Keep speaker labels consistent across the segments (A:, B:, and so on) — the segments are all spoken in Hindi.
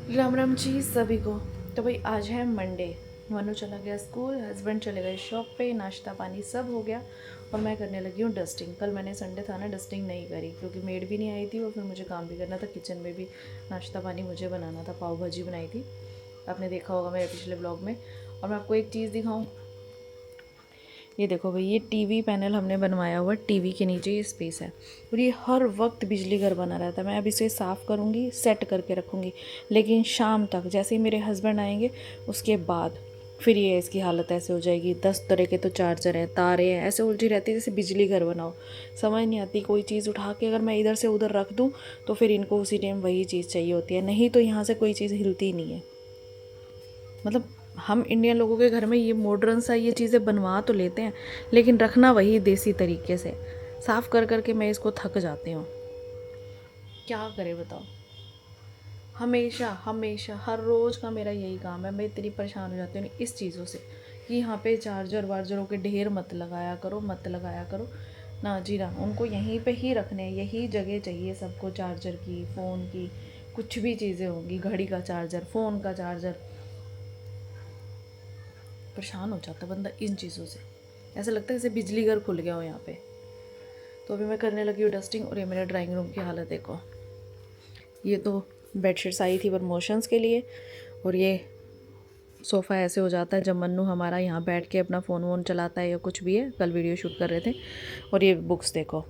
A: राम राम जी सभी को। तो भाई आज है मंडे। मनु चला गया स्कूल, हस्बैंड चले गए शॉप पे, नाश्ता पानी सब हो गया और मैं करने लगी हूँ डस्टिंग। कल मैंने संडे था ना, डस्टिंग नहीं करी क्योंकि मेड भी नहीं आई थी और फिर मुझे काम भी करना था, किचन में भी नाश्ता पानी मुझे बनाना था। पाव भाजी बनाई थी, आपने देखा होगा मेरे पिछले ब्लॉग में। और मैं आपको एक चीज़ दिखाऊँ, ये देखो भाई, ये टीवी पैनल हमने बनवाया हुआ, टीवी के नीचे ये स्पेस है और ये हर वक्त बिजली घर बना रहता है। मैं अब इसे साफ़ करूँगी, सेट करके रखूँगी, लेकिन शाम तक जैसे ही मेरे हस्बैंड आएंगे उसके बाद फिर ये इसकी हालत ऐसे हो जाएगी। 10 तरह के तो चार्जर हैं, तारे हैं, ऐसे उलझी रहती है जैसे बिजली घर बनाओ। समझ नहीं आती, कोई चीज़ उठा के अगर मैं इधर से उधर रख दूँ तो फिर इनको उसी टाइम वही चीज़ चाहिए होती है, नहीं तो यहाँ से कोई चीज़ हिलती ही नहीं है। मतलब हम इंडियन लोगों के घर में ये मॉडर्न सा ये चीज़ें बनवा तो लेते हैं, लेकिन रखना वही देसी तरीके से। साफ़ कर कर के मैं इसको थक जाती हूँ, क्या करें बताओ। हमेशा हमेशा हर रोज़ का मेरा यही काम है। मैं इतनी परेशान हो जाती हूँ इस चीज़ों से कि यहाँ पे चार्जर वार्जरों के ढेर मत लगाया करो, मत लगाया करो ना जी ना। उनको यहीं पे ही रखने, यही जगह चाहिए सबको, चार्जर की, फ़ोन की, कुछ भी चीज़ें होंगी, घड़ी का चार्जर, फ़ोन का चार्जर। परेशान हो जाता बंदा इन चीज़ों से, ऐसा लगता है जैसे बिजली घर खुल गया हो यहाँ पे। तो अभी मैं करने लगी हूँ डस्टिंग और ये मेरा ड्राइंग रूम की हालत देखो। ये तो बेडशीट्स आई थी प्रमोशंस के लिए और ये सोफ़ा ऐसे हो जाता है जब मन्नू हमारा यहाँ बैठ के अपना फ़ोन वोन चलाता है या कुछ भी है। कल वीडियो शूट कर रहे थे। और ये बुक्स देखो,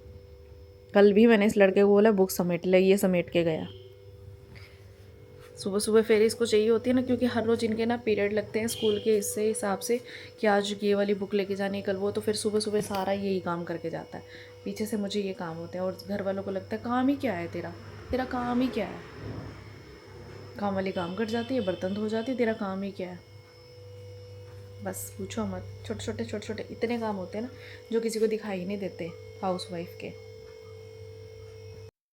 A: कल भी मैंने इस लड़के को बोला बुक समेट ले, ये समेट के गया। सुबह सुबह फिर इसको चाहिए होती है ना, क्योंकि हर रोज़ इनके ना पीरियड लगते हैं स्कूल के इससे हिसाब से कि आज ये वाली बुक लेके जानी है, कल वो। तो फिर सुबह सुबह सारा यही काम करके जाता है, पीछे से मुझे ये काम होते हैं। और घर वालों को लगता है काम ही क्या है तेरा, तेरा काम ही क्या है। काम वाली काम कर जाती है, बर्तन धो जाती है, तेरा काम ही क्या है। बस पूछो मत, छोटे छोटे इतने काम होते हैं ना जो किसी को दिखाई नहीं देते हाउस वाइफ के।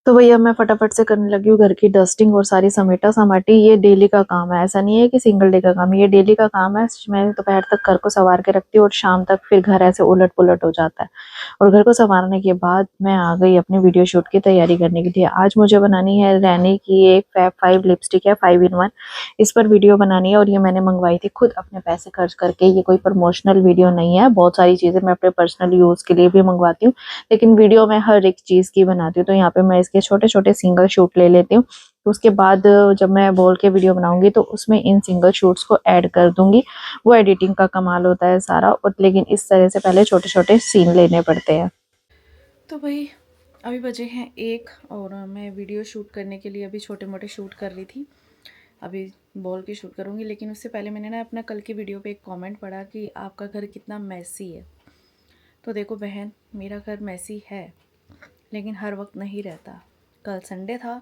A: तो भैया मैं फटाफट से करने लगी हूँ घर की डस्टिंग और सारी समेटा समाटी। ये डेली का काम है, ऐसा नहीं है कि सिंगल डे का काम है, ये डेली का काम है। मैं दोपहर तक घर को संवार के रखती हूँ और शाम तक फिर घर ऐसे उलट पुलट हो जाता है। और घर को संवारने के बाद मैं आ गई अपनी वीडियो शूट की तैयारी करने के लिए। आज मुझे बनानी है रैनी की एक फैब 5 लिपस्टिक है, 5 in 1। इस पर वीडियो बनानी है और ये मैंने मंगवाई थी खुद अपने पैसे खर्च करके। ये कोई प्रमोशनल वीडियो नहीं है, बहुत सारी चीज़ें मैं अपने पर्सनल यूज़ के लिए भी मंगवाती हूँ, लेकिन वीडियो मैं हर एक चीज़ की बनाती हूँ। तो यहाँ पे मैं इसके छोटे छोटे सिंगल शूट ले लेती हूँ। तो उसके बाद जब मैं बोल के वीडियो बनाऊंगी तो उसमें इन सिंगल शूट्स को ऐड कर दूंगी। वो एडिटिंग का कमाल होता है सारा। और लेकिन इस तरह से पहले छोटे छोटे सीन लेने पड़ते हैं। तो भाई अभी बजे हैं 1 और मैं वीडियो शूट करने के लिए अभी छोटे मोटे शूट कर रही थी। अभी बॉल की शूट करूँगी, लेकिन उससे पहले मैंने ना अपना कल की वीडियो पे एक कमेंट पढ़ा कि आपका घर कितना मैसी है। तो देखो बहन, मेरा घर मैसी है लेकिन हर वक्त नहीं रहता। कल संडे था,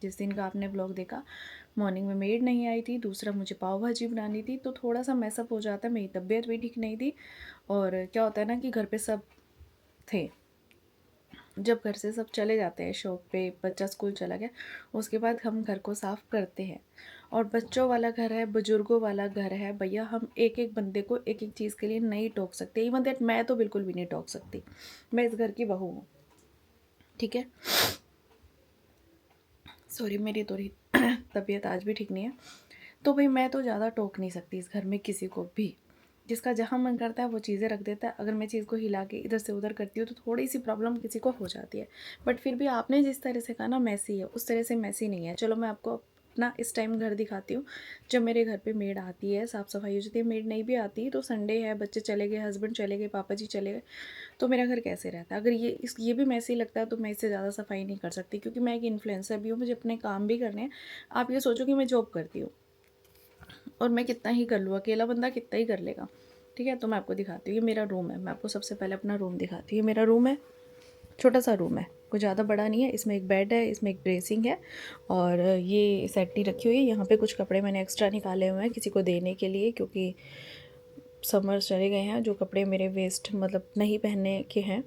A: जिस दिन का आपने ब्लॉग देखा, मॉर्निंग में मेड नहीं आई थी, दूसरा मुझे पाव भाजी बनानी थी, तो थोड़ा सा मैसअप हो जाता है। मेरी तबीयत भी ठीक नहीं थी और क्या होता है ना कि घर पे सब थे। जब घर से सब चले जाते हैं शॉप पे, बच्चा स्कूल चला गया, उसके बाद हम घर को साफ़ करते हैं। और बच्चों वाला घर है, बुजुर्गों वाला घर है भैया, हम एक एक बंदे को एक एक चीज़ के लिए नहीं टोक सकते। इवन दैट मैं तो बिल्कुल भी नहीं टोक सकती, मैं इस घर की बहू हूँ, ठीक है। सॉरी, मेरी थोड़ी तबीयत आज भी ठीक नहीं है। तो भाई मैं तो ज़्यादा टोक नहीं सकती इस घर में किसी को भी। जिसका जहाँ मन करता है वो चीज़ें रख देता है। अगर मैं चीज़ को हिला के इधर से उधर करती हूँ तो थोड़ी सी प्रॉब्लम किसी को हो जाती है। बट फिर भी आपने जिस तरह से कहा ना मैसी है, उस तरह से मैसी नहीं है। चलो मैं आपको अपना इस टाइम घर दिखाती हूँ। जब मेरे घर पे मेड आती है, साफ़ सफाई हो जाती है। मेड नहीं भी आती तो संडे है, बच्चे चले गए, हस्बैंड चले गए, पापा जी चले गए, तो मेरा घर कैसे रहता है। अगर ये भी मैसे ही लगता है तो मैं इससे ज़्यादा सफाई नहीं कर सकती, क्योंकि मैं एक इन्फ्लुएंसर भी हूँ, मुझे अपने काम भी करने हैं। आप ये सोचो कि मैं जॉब करती हूँ और मैं कितना ही कर लूँ, अकेला बंदा कितना ही कर लेगा, ठीक है। तो मैं आपको दिखाती हूँ, ये मेरा रूम है। मैं आपको सबसे पहले अपना रूम दिखाती हूँ। ये मेरा रूम है, छोटा सा रूम है, कोई ज़्यादा बड़ा नहीं है। इसमें एक बेड है, इसमें एक ड्रेसिंग है और ये सेटी रखी हुई है। यहाँ पे कुछ कपड़े मैंने एक्स्ट्रा निकाले हुए हैं किसी को देने के लिए, क्योंकि समर चले गए हैं। जो कपड़े मेरे वेस्ट मतलब नहीं पहनने के हैं,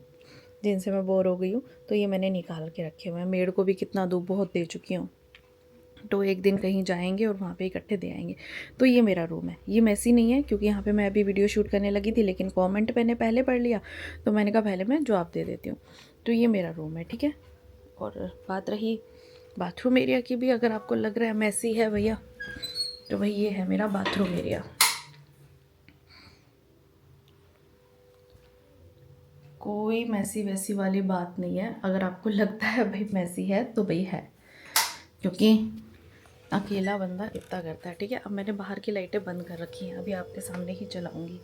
A: जिनसे मैं बोर हो गई हूँ, तो ये मैंने निकाल के रखे हुए हैं। मेड को भी कितना दूँ, बहुत दे चुकी हूँ। तो एक दिन कहीं जाएंगे और वहाँ पे इकट्ठे दे आएंगे। तो ये मेरा रूम है। ये मैसी नहीं है क्योंकि यहाँ पे मैं अभी वीडियो शूट करने लगी थी, लेकिन कमेंट मैंने पहले पढ़ लिया तो मैंने कहा पहले मैं जवाब दे देती हूँ। तो ये मेरा रूम है, ठीक है। और बात रही बाथरूम एरिया की भी अगर आपको लग रहा है मैसी है भैया, तो भाई ये है मेरा बाथरूम एरिया। कोई मैसी वैसी वाली बात नहीं है। अगर आपको लगता है भाई मैसी है तो भाई है, क्योंकि अकेला बंदा इतना करता है। ठीक है, अब मैंने बाहर की लाइटें बंद कर रखी हैं, अभी आपके सामने ही चलाऊंगी।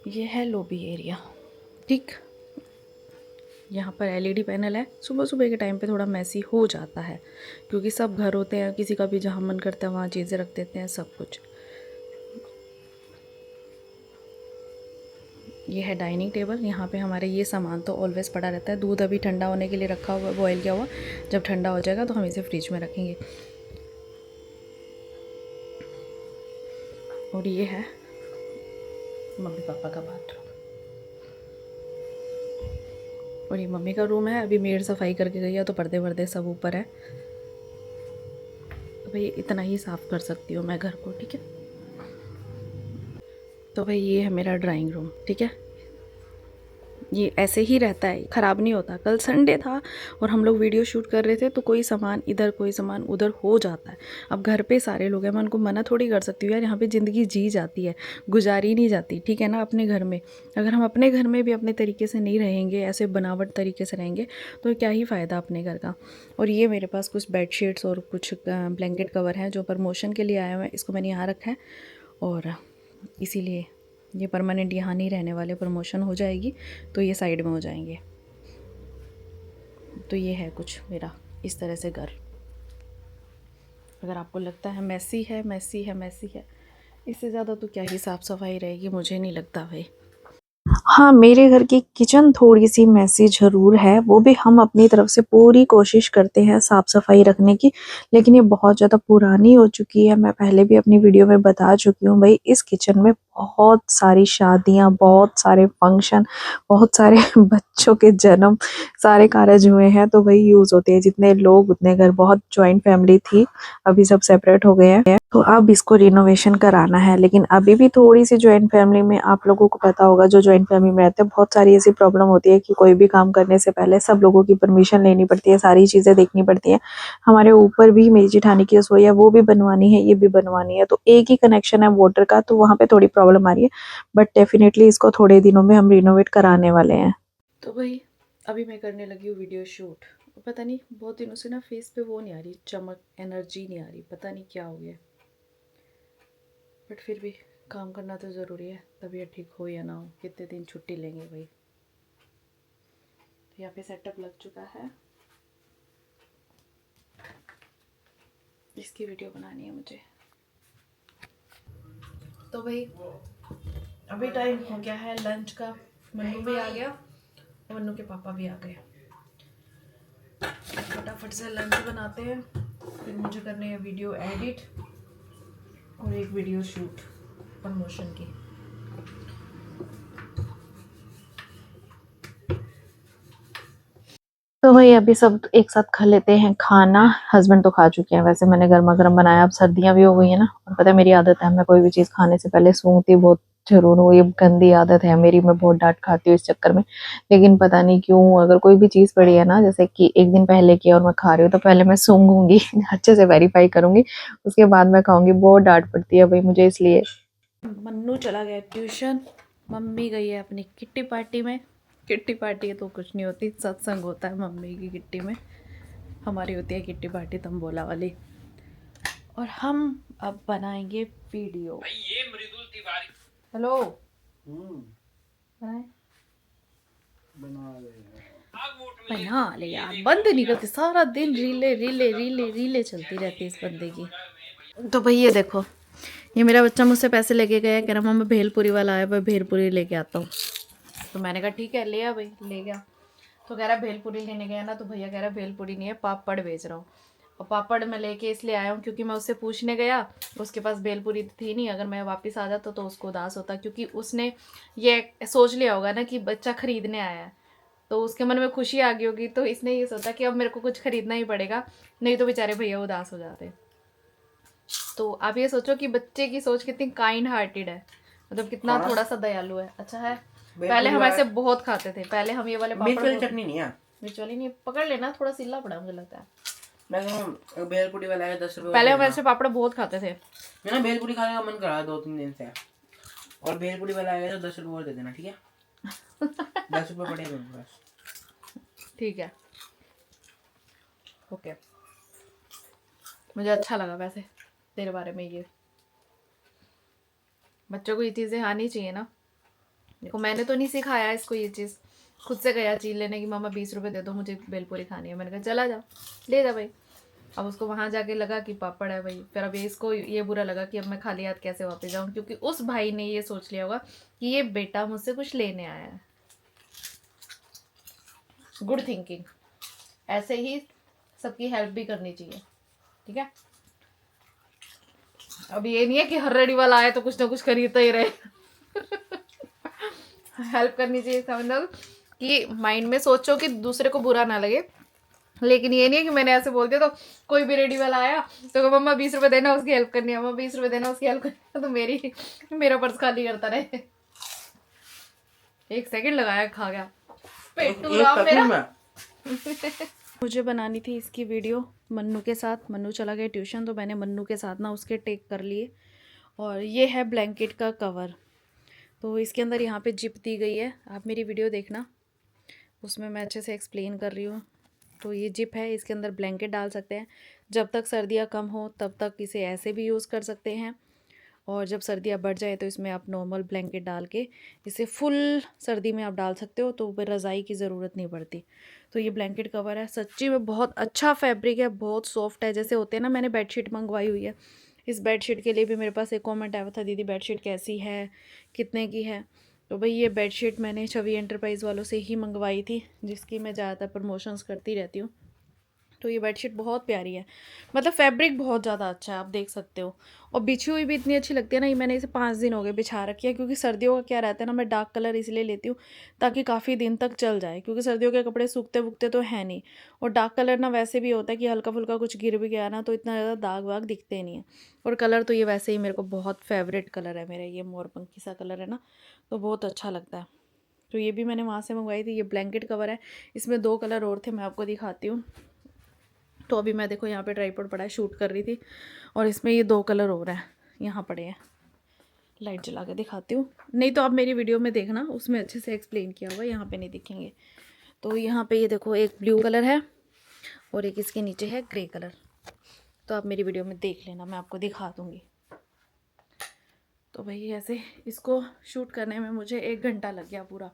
A: ये है लॉबी एरिया। ठीक, यहाँ पर एलईडी पैनल है। सुबह सुबह के टाइम पे थोड़ा मैसी हो जाता है, क्योंकि सब घर होते हैं, किसी का भी जहाँ मन करता है वहाँ चीज़ें रख देते हैं, सब कुछ। ये है डाइनिंग टेबल। यहाँ पे हमारे ये सामान तो ऑलवेज़ पड़ा रहता है। दूध अभी ठंडा होने के लिए रखा हुआ, बॉयल किया हुआ। जब ठंडा हो जाएगा तो हम इसे फ्रिज में रखेंगे। और ये है मम्मी पापा का बाथरूम, और ये मम्मी का रूम है। अभी मेड सफाई करके गई है तो पर्दे वर्दे सब ऊपर है, तो भाई इतना ही साफ़ कर सकती हूँ मैं घर को। ठीक है, तो भाई ये है मेरा ड्राइंग रूम। ठीक है, ये ऐसे ही रहता है, ख़राब नहीं होता। कल संडे था और हम लोग वीडियो शूट कर रहे थे, तो कोई सामान इधर कोई सामान उधर हो जाता है। अब घर पे सारे लोग हैं, मैं उनको मना थोड़ी कर सकती हूँ यार, यहाँ पे ज़िंदगी जी जाती है, गुजारी नहीं जाती। ठीक है ना, अपने घर में अगर हम अपने घर में भी अपने तरीके से नहीं रहेंगे, ऐसे बनावट तरीके से रहेंगे, तो क्या ही फ़ायदा अपने घर का। और ये मेरे पास कुछ बेडशीट्स और कुछ ब्लैंकेट कवर हैं जो प्रमोशन के लिए आए हुए हैं। इसको मैंने यहाँ रखा है, और इसीलिए ये परमानेंट यहाँ नहीं रहने वाले, प्रमोशन हो जाएगी तो ये साइड में हो जाएंगे। तो ये है कुछ मेरा इस तरह से घर। अगर आपको लगता है मैसी है, मैसी है, मैसी है, इससे ज़्यादा तो क्या ही साफ़ सफाई रहेगी, मुझे नहीं लगता भाई। हाँ, मेरे घर की किचन थोड़ी-सी मेसी ज़रूर है, वो भी हम अपनी तरफ से पूरी कोशिश करते हैं साफ़-सफ़ाई रखने की, लेकिन ये बहुत ज़्यादा पुरानी हो चुकी है। मैं पहले भी अपनी वीडियो में बता चुकी हूँ भई, इस किचन में बहुत सारी शादियाँ, बहुत सारे फंक्शन, बहुत सारे बच्चों के जन्म, सारे कारज हुए हैं, तो वही यूज़ होती है। जितने लोग उतने घर, बहुत जॉइंट फैमिली थी, अभी सब सेपरेट हो गए हैं। तो अब इसको रिनोवेशन कराना है, लेकिन अभी भी थोड़ी-सी जॉइंट फैमिली में, आप लोगों को पता होगा जो जॉइंट फैमिली में रहते हैं, बहुत सारी ऐसी प्रॉब्लम होती है कि कोई भी काम करने से पहले सब लोगों की परमिशन लेनी पड़ती है, सारी चीज़ें देखनी पड़ती हैं। हमारे ऊपर भी मेरी जेठानी की रसोई है, वो भी बनवानी है, ये भी बनवानी है, तो एक ही कनेक्शन है वाटर का, तो वहाँ पे थोड़ी प्रॉब्लम आ रही है, बट डेफिनेटली इसको थोड़े दिनों में हम रिनोवेट कराने वाले हैं। तो भाई अभी मैं करने लगी हूँ वीडियो शूट। पता नहीं बहुत दिनों से ना फेस पे वो नहीं आ रही चमक, एनर्जी नहीं आ रही, पता नहीं क्या हो गया, बट फिर भी काम करना तो ज़रूरी है, तबीयत ठीक हो या ना हो। कितने दिन छुट्टी लेंगे भाई। तो यहाँ पे सेटअप लग चुका है, इसकी वीडियो बनानी है मुझे। तो भाई अभी टाइम हो गया है लंच का। मन्नू भी आ गया, मन्नू के पापा भी आ गए। फटाफट से लंच बनाते हैं, फिर मुझे करने हैं वीडियो एडिट और एक वीडियो शूट प्रमोशन की। तो भाई अभी सब एक साथ खा लेते हैं खाना। हस्बैंड तो खा चुके हैं, वैसे मैंने गर्मा गर्म बनाया। अब सर्दियां भी हो गई है ना, और पता है मेरी आदत है, मैं कोई भी चीज़ खाने से पहले सूंघती बहुत जरूर हूँ। ये गंदी आदत है मेरी, मैं बहुत डांट खाती हूँ इस चक्कर में। लेकिन पता नहीं क्यों, अगर कोई भी चीज़ पड़ी है ना, जैसे कि एक दिन पहले की और मैं खा रही हूँ, तो पहले मैं सूंघूंगी अच्छे से वेरीफाई करूंगी, उसके बाद मैं खाऊंगी। बहुत डांट पड़ती है भाई मुझे इसलिए। मन्नू चला गया ट्यूशन, मम्मी गई है अपनी किट्टी पार्टी में। किट्टी पार्टी तो कुछ नहीं होती, सत्संग होता है मम्मी की किट्टी में। हमारी होती है किट्टी पार्टी तंबोला वाली। और हम अब बनाएंगे वीडियो। ये मृदुल तिवारी, हेलो बना ले यार, बंद नहीं करती, सारा दिन रीले रीले रीले रीले चलती रहती है इस बंदे की। तो भाई ये देखो, ये मेरा बच्चा मुझसे पैसे लेके गया, कह रहा मम्मा भेलपुरी वाला आया, मैं भेलपुरी लेके आता हूँ। तो मैंने कहा ठीक है ले आ भाई, ले गया। तो कह रहा भेलपुरी लेने गया ना, तो भैया कह रहा भेलपुरी नहीं है, पापड़ बेच रहा हूँ। और पापड़ मैं लेके इसलिए आया हूँ क्योंकि मैं उससे पूछने गया, उसके पास भेलपुरी थी नहीं। अगर मैं वापस आ जाता तो उसको उदास होता, क्योंकि उसने ये सोच लिया होगा ना कि बच्चा खरीदने आया है, तो उसके मन में खुशी आ गई होगी, तो इसने ये सोचा कि अब मेरे को कुछ खरीदना ही पड़ेगा, नहीं तो बेचारे भैया उदास हो जाते। तो आप ये सोचो कि बच्चे की सोच कितनी काइंड हार्टेड है, मतलब कितना थोड़ा सा दयालु है। अच्छा है, पहले हम ऐसे बहुत खाते थे, पहले हम ये वाले पापड़, चटनी नहीं है, बीच वाली नहीं पकड़ लेना, थोड़ा सिल्ला पड़ा मुझे लगता है।
B: मैं भेलपुरी वाला है 10 रुपये।
A: पहले हम ऐसे पापड़ बहुत खाते थे।
B: मेरा भेलपुरी खाने का मन कर रहा है 2-3 दिन से, और भेलपुरी वाला आएगा तो 10 रुपये और दे देना, ठीक है? 10 रुपये पड़ेगा मेरे पास।
A: ठीक है, ओके। मुझे अच्छा लगा वैसे तेरे बारे में, ये बच्चों को ये चीज़ें आनी चाहिए ना। देखो मैंने तो नहीं सिखाया इसको ये चीज़, खुद से गया चीज़ लेने की, मामा 20 रुपये दे दो मुझे भेलपूरी खानी है। मैंने कहा चला जा ले जा भाई। अब उसको वहाँ जाके लगा कि पापड़ है भाई, फिर अब इसको ये बुरा लगा कि अब मैं खाली हाथ कैसे वापस जाऊँ, क्योंकि उस भाई ने ये सोच लिया होगा कि ये बेटा मुझसे कुछ लेने आया है। गुड थिंकिंग, ऐसे ही सबकी हेल्प भी करनी चाहिए, ठीक है? अब ये नहीं है कि हर रेडी वाला आए तो कुछ ना कुछ खरीदता ही रहे। हेल्प करनी चाहिए, इसका मतलब कि माइंड में सोचो कि दूसरे को बुरा ना लगे, लेकिन ये नहीं है कि मैंने ऐसे बोल दिया तो कोई भी रेडी वाला आया तो मम्मा 20 रुपये देना उसकी हेल्प करनी है, मम्मा 20 रुपये देना उसकी हेल्प करनी है, तो मेरा पर्स खाली करता रहे। 1 सेकंड लगाया, खा गया पेटू राम मेरा। मुझे बनानी थी इसकी वीडियो मन्नू के साथ। मन्नू चला गया ट्यूशन, तो मैंने मन्नू के साथ ना उसके टेक कर लिए। और ये है ब्लैंकेट का कवर, तो इसके अंदर यहाँ पे जिप दी गई है, आप मेरी वीडियो देखना, उसमें मैं अच्छे से एक्सप्लेन कर रही हूँ। तो ये जिप है, इसके अंदर ब्लैंकेट डाल सकते हैं। जब तक सर्दियाँ कम हो तब तक इसे ऐसे भी यूज़ कर सकते हैं, और जब सर्दियाँ बढ़ जाए तो इसमें आप नॉर्मल ब्लैंकेट डाल के इसे फुल सर्दी में आप डाल सकते हो, तो फिर रज़ाई की ज़रूरत नहीं पड़ती। तो ये ब्लैंकेट कवर है, सच्ची में बहुत अच्छा फैब्रिक है, बहुत सॉफ्ट है। जैसे होते हैं ना, मैंने बेडशीट मंगवाई हुई है, इस बेडशीट के लिए भी मेरे पास एक कॉमेंट आया था, दीदी बेडशीट कैसी है, कितने की है। तो भाई ये बेडशीट मैंने छवि एंटरप्राइज़ वालों से ही मंगवाई थी, जिसकी मैं ज़्यादातर प्रमोशंस करती रहती हूँ। तो ये बेडशीट बहुत प्यारी है, मतलब फैब्रिक बहुत ज़्यादा अच्छा है, आप देख सकते हो। और बिछी हुई भी इतनी अच्छी लगती है ना, ये मैंने इसे 5 दिन हो गए बिछा रखी है, क्योंकि सर्दियों का क्या रहता है ना, मैं डार्क कलर इसलिए लेती हूँ ताकि काफ़ी दिन तक चल जाए, क्योंकि सर्दियों के कपड़े सूखते वुकते तो है नहीं। और डार्क कलर ना वैसे भी होता है कि हल्का फुल्का कुछ गिर भी गया ना तो इतना ज़्यादा दाग वाग दिखते नहीं है। और कलर तो ये वैसे ही मेरे को बहुत फेवरेट कलर है मेरा, ये मोरपंखी सा कलर है ना, तो बहुत अच्छा लगता है। तो ये भी मैंने वहाँ से मंगवाई थी। ये ब्लैंकेट कवर है, इसमें 2 कलर और थे, मैं आपको दिखाती हूँ। तो अभी मैं देखो यहाँ पे ट्राइपॉड पड़ा है, शूट कर रही थी, और इसमें ये 2 कलर हो रहा है यहाँ पड़े हैं। लाइट जला के दिखाती हूँ, नहीं तो आप मेरी वीडियो में देखना, उसमें अच्छे से एक्सप्लेन किया हुआ है, यहाँ पे नहीं दिखेंगे। तो यहाँ पे ये देखो, एक ब्लू कलर है और एक इसके नीचे है ग्रे कलर। तो आप मेरी वीडियो में देख लेना, मैं आपको दिखा दूँगी। तो भाई ऐसे इसको शूट करने में मुझे 1 घंटा लग गया पूरा।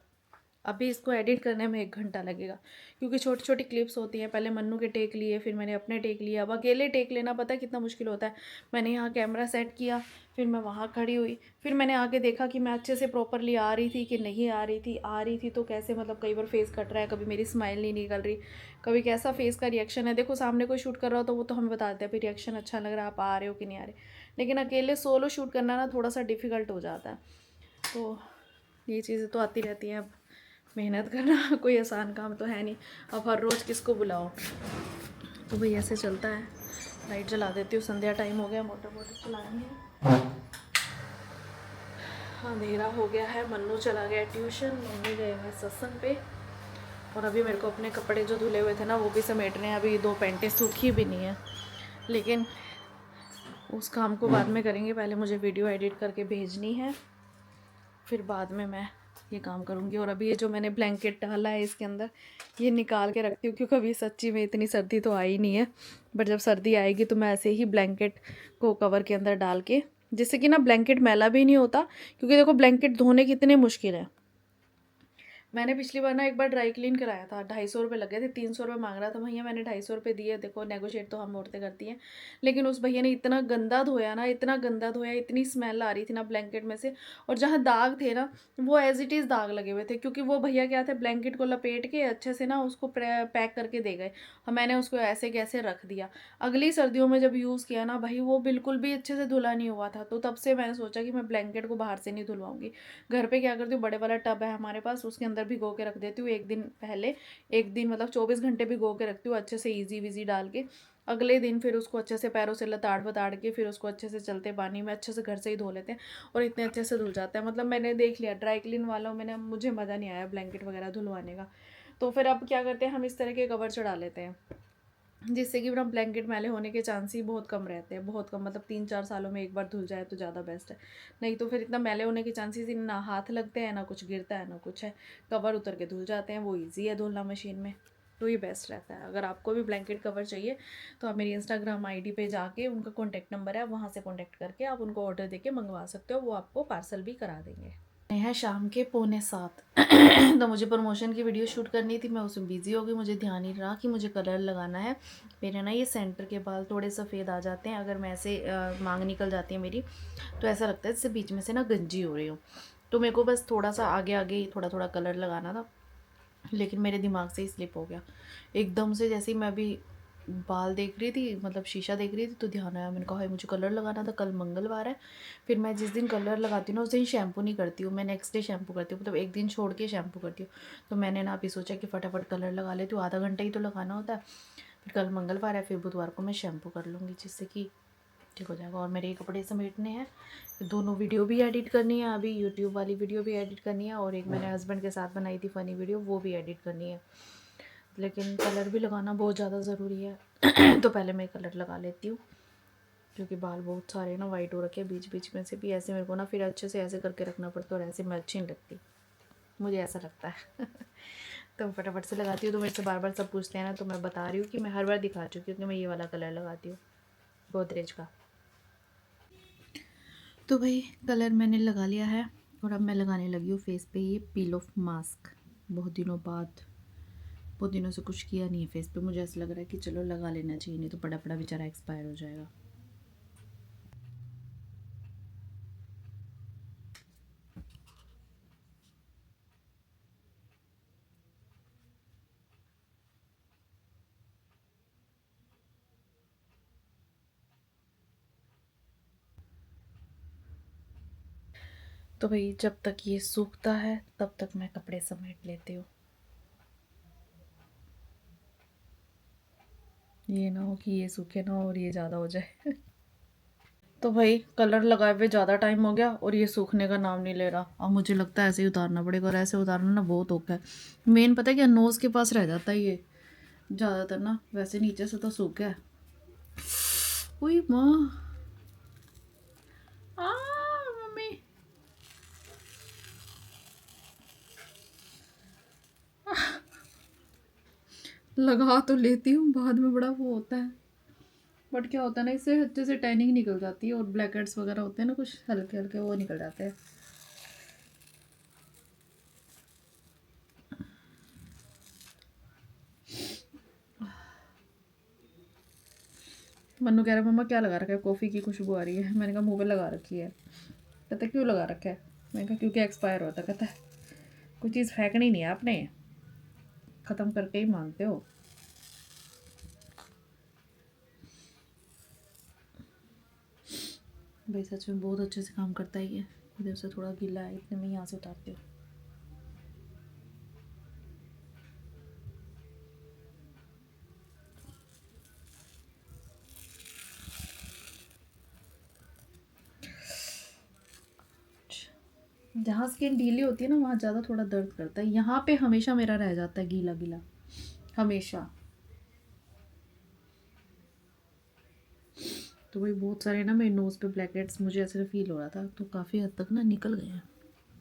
A: अभी इसको एडिट करने में 1 घंटा लगेगा, क्योंकि छोटी छोटी क्लिप्स होती हैं। पहले मन्नू के टेक लिए, फिर मैंने अपने टेक लिए। अब अकेले टेक लेना पता है कितना मुश्किल होता है। मैंने यहाँ कैमरा सेट किया, फिर मैं वहाँ खड़ी हुई, फिर मैंने आके देखा कि मैं अच्छे से प्रॉपरली आ रही थी कि नहीं आ रही थी तो कैसे, मतलब कई बार फेस कट रहा है, कभी मेरी स्माइल नहीं निकल रही, कभी कैसा फेस का रिएक्शन है। देखो सामने कोई शूट कर रहा हो तो वो तो हमें बता देते हैं फिर रिएक्शन अच्छा लग रहा है, आप आ रहे हो कि नहीं आ रहे, लेकिन अकेले सोलो शूट करना ना थोड़ा सा डिफ़िकल्ट हो जाता है। तो ये चीज़ें तो आती रहती हैं। अब मेहनत करना कोई आसान काम तो है नहीं, अब हर रोज़ किसको बुलाओ। तो भाई ऐसे चलता है। लाइट जला देती हूँ, संध्या टाइम हो गया, मोटर चलाएंगे। अंधेरा हो गया है, मन्नू चला गया ट्यूशन, मम्मी गए हुए सत्संग पे, और अभी मेरे को अपने कपड़े जो धुले हुए थे ना वो भी समेटने हैं। अभी 2 पैंटें सूखी भी नहीं है, लेकिन उस काम को बाद में करेंगे। पहले मुझे वीडियो एडिट करके भेजनी है, फिर बाद में मैं ये काम करूँगी। और अभी ये जो मैंने ब्लैंकेट डाला है इसके अंदर, ये निकाल के रखती हूँ, क्योंकि अभी सच्ची में इतनी सर्दी तो आई नहीं है, बट जब सर्दी आएगी तो मैं ऐसे ही ब्लैंकेट को कवर के अंदर डाल के, जिससे कि ना ब्लैंकेट मैला भी नहीं होता, क्योंकि देखो ब्लैंकेट धोने कितने मुश्किल है। मैंने पिछली बार ना एक बार ड्राई क्लीन कराया था, 250 रुपये लगे थे, 300 रुपये मांग रहा था भैया, मैंने 250 रुपये दिए। देखो नेगोशिएट तो हम औरतें करती हैं, लेकिन उस भैया ने इतना गंदा धोया ना, इतना गंदा धोया, इतनी स्मेल आ रही थी ना ब्लैंकेट में से, और जहाँ दाग थे ना वो एज इट इज़ दाग लगे हुए थे, क्योंकि वो भैया क्या थे, ब्लैंकेट को लपेट के अच्छे से ना उसको पैक करके दे गए, और मैंने उसको ऐसे कैसे रख दिया। अगली सर्दियों में जब यूज़ किया ना भाई, वो बिल्कुल भी अच्छे से धुला नहीं हुआ था। तो तब से मैंने सोचा कि मैं ब्लैंकेट को बाहर से नहीं धुलवाऊंगी, घर पे क्या करती हूँ, बड़े वाला टब है हमारे पास, उसके अंदर भिगो के रख देती हूँ 1 दिन पहले, 1 दिन मतलब 24 घंटे भिगो के रखती हूँ अच्छे से, ईजी वीजी डाल के। अगले दिन फिर उसको अच्छे से पैरों से लताड़ वताड़ के, फिर उसको अच्छे से चलते पानी में अच्छे से घर से ही धो लेते हैं, और इतने अच्छे से धुल जाता है। मतलब मैंने देख लिया ड्राई क्लीन वालों में, मुझे मज़ा नहीं आया ब्लैंकेट वगैरह धुलवाने का। तो फिर अब क्या करते हैं, हम इस तरह के कवर चढ़ा लेते हैं, जिससे कि अपना ब्लैंकेट मैले होने के चांस ही बहुत कम रहते हैं, बहुत कम, मतलब 3-4 सालों में एक बार धुल जाए तो ज़्यादा बेस्ट है। नहीं तो फिर इतना मैले होने के चांसेस ही ना हाथ लगते हैं, ना कुछ गिरता है, ना कुछ है, कवर उतर के धुल जाते हैं, वो ईजी है धुलना मशीन में, तो ये बेस्ट रहता है। अगर आपको भी ब्लैंकेट कवर चाहिए तो आप मेरी इंस्टाग्राम आईडी पे जाके, उनका कॉन्टैक्ट नंबर है, वहाँ से कॉन्टैक्ट करके आप उनको ऑर्डर देके मंगवा सकते हो, वो आपको पार्सल भी करा देंगे। है शाम के 6:45 तो मुझे प्रमोशन की वीडियो शूट करनी थी, मैं उसमें बिज़ी हो गई, मुझे ध्यान ही रहा कि मुझे कलर लगाना है। मेरे ना ये सेंटर के बाल थोड़े सफ़ेद आ जाते हैं, अगर मैं ऐसे मांग निकल जाती है मेरी, तो ऐसा लगता है जैसे बीच में से ना गंजी हो रही हूँ। तो मेरे को बस थोड़ा सा आगे आगे ही थोड़ा थोड़ा कलर लगाना था, लेकिन मेरे दिमाग से ही स्लिप हो गया एकदम से। जैसे ही मैं अभी बाल देख रही थी, मतलब शीशा देख रही थी, तो ध्यान आया, मैंने कहा हाय मुझे कलर लगाना था, कल मंगलवार है। फिर मैं जिस दिन कलर लगाती हूँ ना, उस दिन शैम्पू नहीं करती हूँ, मैं नेक्स्ट डे शैम्पू करती हूँ, मतलब एक दिन छोड़ के शैम्पू करती हूँ। तो मैंने ना अभी सोचा कि फटाफट कलर लगा लेती हूँ, आधा घंटा ही तो लगाना होता है। फिर कल मंगलवार है, फिर बुधवार को मैं शैम्पू कर लूँगी, जिससे कि ठीक हो जाएगा। और मेरे कपड़े समेटने हैं, दोनों वीडियो भी एडिट करनी है, अभी यूट्यूब वाली वीडियो भी एडिट करनी है, और एक मैंने हस्बैंड के साथ बनाई थी फ़नी वीडियो, वो भी एडिट करनी है। लेकिन कलर भी लगाना बहुत ज़्यादा ज़रूरी है तो पहले मैं कलर लगा लेती हूँ, क्योंकि बाल बहुत सारे ना वाइट हो रखे हैं, बीच बीच में से भी ऐसे मेरे को ना फिर अच्छे से ऐसे करके रखना पड़ता है, और ऐसे मैं अच्छी नहीं लगती, मुझे ऐसा लगता है तो फटाफट से लगाती हूँ। तो मेरे से बार बार सब पूछते हैं ना, तो मैं बता रही हूँ कि मैं हर बार दिखा चुकी हूँ कि मैं ये वाला कलर लगाती हूँ, गोदरेज का। तो भाई कलर मैंने लगा लिया है, और अब मैं लगाने लगी हूँ फेस पे ये पील ऑफ मास्क। बहुत दिनों से कुछ किया नहीं है फेस पे, मुझे ऐसा लग रहा है कि चलो लगा लेना चाहिए, नहीं तो पड़ा पड़ा बेचारा एक्सपायर हो जाएगा। तो भाई जब तक ये सूखता है तब तक मैं कपड़े समेट लेती हूँ, ये ना हो कि ये सूखे ना और ये ज़्यादा हो जाए तो भाई कलर लगाए हुए ज़्यादा टाइम हो गया, और ये सूखने का नाम नहीं ले रहा। अब मुझे लगता है ऐसे ही उतारना पड़ेगा, और ऐसे उतारना ना बहुत औखा है। मेन पता है क्या, नोज़ के पास रह जाता है ये ज़्यादातर ना, वैसे नीचे से तो सूख गया है। ओए माँ, आ मम्मी, लगा तो लेती हूँ, बाद में बड़ा वो होता है, बट क्या होता है ना, इससे अच्छे से टैनिंग निकल जाती है, और ब्लैक हेड्स वगैरह होते हैं ना कुछ हल्के हल्के, वो निकल जाते हैं। मन्नू कह रहा है मम्मा क्या लगा रखा है, कॉफ़ी की खुशबू आ रही है। मैंने कहा मुँह पे लगा रखी है। कहता क्यों लगा रखा है, मैंने कहा क्योंकि एक्सपायर होता। कहता है कोई चीज़ फेंकनी नहीं है आपने, ख़त्म करके ही मांगते हो। भाई सच में बहुत अच्छे से काम करता है ये। इधर से थोड़ा गीला है, इतने में यहाँ से उतारती हूँ। जहाँ स्किन ढीली होती है ना, वहाँ ज़्यादा थोड़ा दर्द करता है, यहाँ पे हमेशा मेरा रह जाता है गीला गीला, हमेशा। तो वही बहुत सारे ना मेरे नोज़ पे ब्लैक हेड्स मुझे ऐसे फील हो रहा था, तो काफ़ी हद तक ना निकल गए हैं।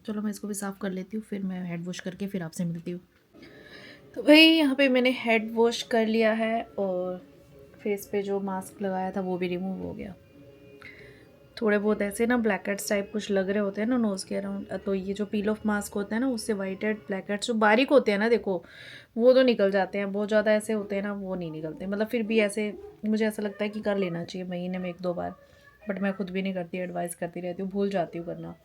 A: चलो मैं इसको भी साफ़ कर लेती हूँ, फिर मैं हेड वॉश करके फिर आपसे मिलती हूँ। तो भाई यहाँ पे मैंने हेड वॉश कर लिया है, और फेस पे जो मास्क लगाया था वो भी रिमूव हो गया। थोड़े बहुत ऐसे ना ब्लैक हेड्स टाइप कुछ लग रहे होते हैं ना नोज़ के अराउंड, तो ये जो पील ऑफ मास्क होता है ना, उससे वाइट हेड ब्लैक हेड्स जो बारीक होते हैं ना, देखो वो तो निकल जाते हैं। बहुत ज़्यादा ऐसे होते हैं ना, वो नहीं निकलते, मतलब फिर भी ऐसे मुझे ऐसा लगता है कि कर लेना चाहिए महीने में 1-2 बार, बट मैं खुद भी नहीं करती, एडवाइस करती रहती हूँ, भूल जाती हूँ करना।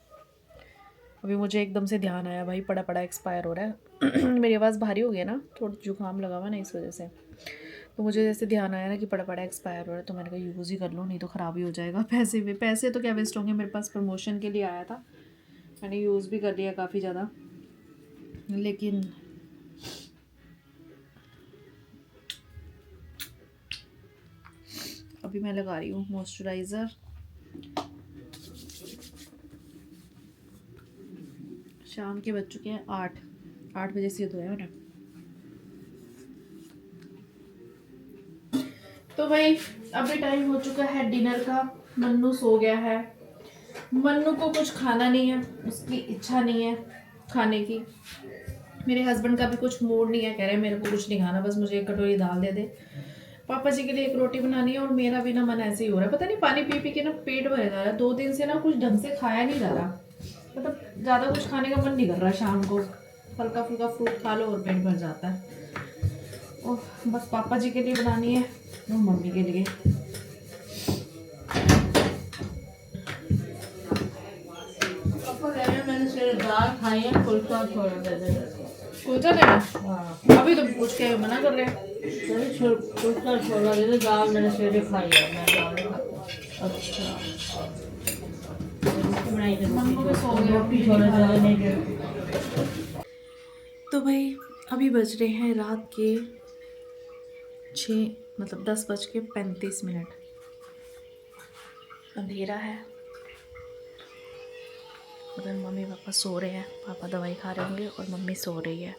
A: अभी मुझे एकदम से ध्यान आया, भाई पड़ा पड़ा एक्सपायर हो रहा है मेरी आवाज़ भारी हो गई है ना, थोड़ा जुकाम लगा हुआ ना, इस वजह से। तो मुझे जैसे ध्यान आया ना कि पड़ा पड़ा एक्सपायर हो रहा है, तो मैंने कहा यूज़ ही कर लो, नहीं तो ख़राब ही हो जाएगा। पैसे तो क्या वेस्ट होंगे, मेरे पास प्रमोशन के लिए आया था, मैंने यूज़ भी कर लिया काफ़ी ज़्यादा। लेकिन अभी मैं लगा रही हूँ मॉइस्चराइज़र। शाम के बज चुके हैं 8 बजे से धोया मैंने। तो भाई अभी टाइम हो चुका है डिनर का। मन्नू सो गया है। मन्नू को कुछ खाना नहीं है, उसकी इच्छा नहीं है खाने की। मेरे हस्बैंड का भी कुछ मूड नहीं है, कह रहे हैं मेरे को कुछ नहीं खाना, बस मुझे एक कटोरी दाल दे दे। पापा जी के लिए एक रोटी बनानी है और मेरा भी ना मन ऐसे ही हो रहा है, पता नहीं पानी पी पी के ना पेट भर जा रहा है। 2 दिन से ना कुछ ढंग से खाया नहीं जा रहा, मतलब ज़्यादा कुछ खाने का मन नहीं कर रहा। शाम को हल्का फुल्का फ्रूट खा लो और पेट भर जाता है। और बस पापा जी के लिए बनानी है और मम्मी के लिए।
C: पापा कह रहे हैं मैंने सिर्फ दाल खाई है, कुलचा छोड़ दे दे।
A: कुलचा देना?
C: हाँ
A: अभी तो पूछ के मना कर रहे हैं।
C: कुलचा छोड़ा दे दे, दाल मैंने सिर्फ खाई है, मैं दाल नहीं खाता। अच्छा बनाई दे
A: मम्मी को सो गया।
C: रोटी छोड़ दे नहीं दे।
A: तो भाई अभी बज रहे हैं रात के 6, मतलब 10:35। अंधेरा है, उधर मम्मी पापा सो रहे हैं। पापा दवाई खा रहे होंगे और मम्मी सो रही है।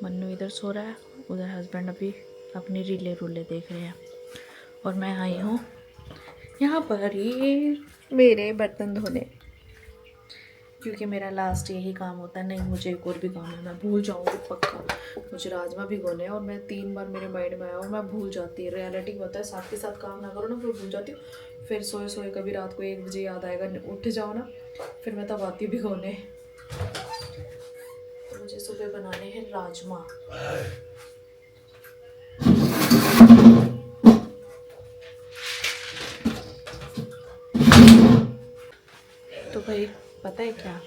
A: मन्नू इधर सो रहा है, उधर हस्बैंड अभी अपनी रीले रूले देख रहे हैं। और मैं आई हूँ यहाँ पर ये मेरे बर्तन धोने, क्योंकि मेरा लास्ट यही काम होता है। नहीं मुझे एक और भी काम है, मैं भूल जाऊँगी पक्का। मुझे राजमा भिगोने हैं और मैं 3 बार मेरे माइंड में आया और मैं भूल जाती है। रियलिटी बताया, साथ के साथ काम ना करो ना फिर भूल जाती हूँ। फिर सोए सोए कभी रात को 1 बजे याद आएगा, उठ जाओ ना, फिर मैं तब आती हूँ भिगोने। तो मुझे सुबह बनाने हैं राजमा। तो भाई पता है क्या,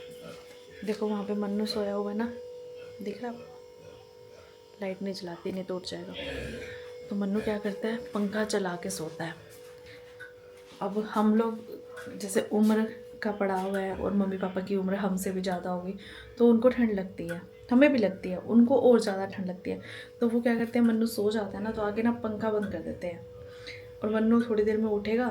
A: देखो वहाँ पे मन्नू सोया हुआ है ना, दिख रहा? लाइट नहीं जलाती नहीं तो उठ जाएगा। तो मन्नू क्या करता है, पंखा चला के सोता है। अब हम लोग जैसे उम्र का पड़ा हुआ है और मम्मी पापा की उम्र हमसे भी ज़्यादा होगी, तो उनको ठंड लगती है, हमें भी लगती है, उनको और ज़्यादा ठंड लगती है। तो वो क्या करते हैं, मन्नू सो जाता है ना तो आगे ना पंखा बंद कर देते हैं। और मन्नू थोड़ी देर में उठेगा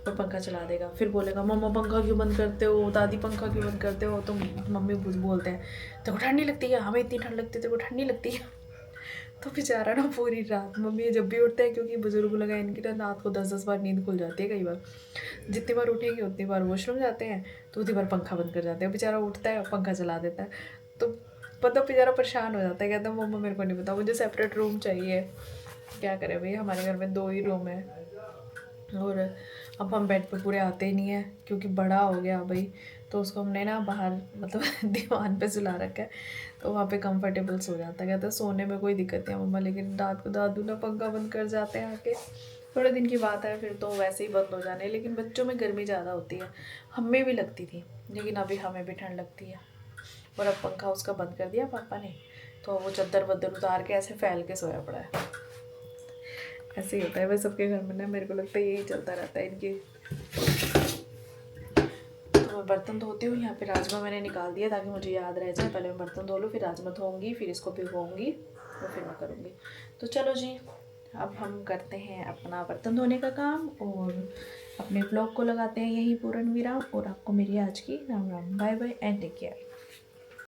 A: और पंखा चला देगा, फिर बोलेगा मम्मा पंखा क्यों बंद करते हो, दादी पंखा क्यों बंद करते हो। तो मम्मी बोलते हैं तेरे को ठंड नहीं लगती है, हमें इतनी ठंड लगती है, तेरे को ठंड नहीं लगती है। तो बेचारा ना पूरी रात मम्मी जब भी उठते हैं, क्योंकि बुजुर्ग लगा इनकी ना रात को 10-10 बार नींद खुल जाती है। कई बार जितनी बार उठेंगे उतनी बार वॉशरूम जाते हैं, तो उतनी बार पंखा बंद कर जाते हैं। बेचारा उठता है पंखा चला देता है, तो मतलब बेचारा परेशान हो जाता है, कहता है मम्मा मेरे को नहीं पता, मुझे सेपरेट रूम चाहिए। क्या करें भाई, हमारे घर में 2 ही रूम है और अब हम बेड पे पूरे आते ही नहीं है, क्योंकि बड़ा हो गया भाई। तो उसको हमने ना बाहर मतलब दीवान पे सुला रखा है, तो वहाँ पे कंफर्टेबल सो जाता है। कहता है सोने में कोई दिक्कत नहीं है मम्मा, लेकिन रात को दादू ना पंखा बंद कर जाते हैं आके। थोड़े दिन की बात है, फिर तो वैसे ही बंद हो जाने। लेकिन बच्चों में गर्मी ज़्यादा होती है, हमें भी लगती थी, लेकिन अभी हमें भी ठंड लगती है। और अब पंखा उसका बंद कर दिया पापा ने, तो वो चद्दर वद्दर उतार के ऐसे फैल के सोया पड़ा है। ऐसे ही होता है बस सबके घर में ना, मेरे को लगता है यही चलता रहता है इनकी। तो मैं बर्तन धोती हूँ। यहाँ पे राजमा मैंने निकाल दिया ताकि मुझे याद रह जाए, पहले मैं बर्तन धो लूँ, फिर राजमा धोऊंगी, फिर इसको भिगोऊंगी और फिर मैं करूँगी। तो चलो जी, अब हम करते हैं अपना बर्तन धोने का काम और अपने ब्लॉग को लगाते हैं यहीं पूर्ण विराम। और आपको मेरी आज की Ram Ram, bye bye and take care.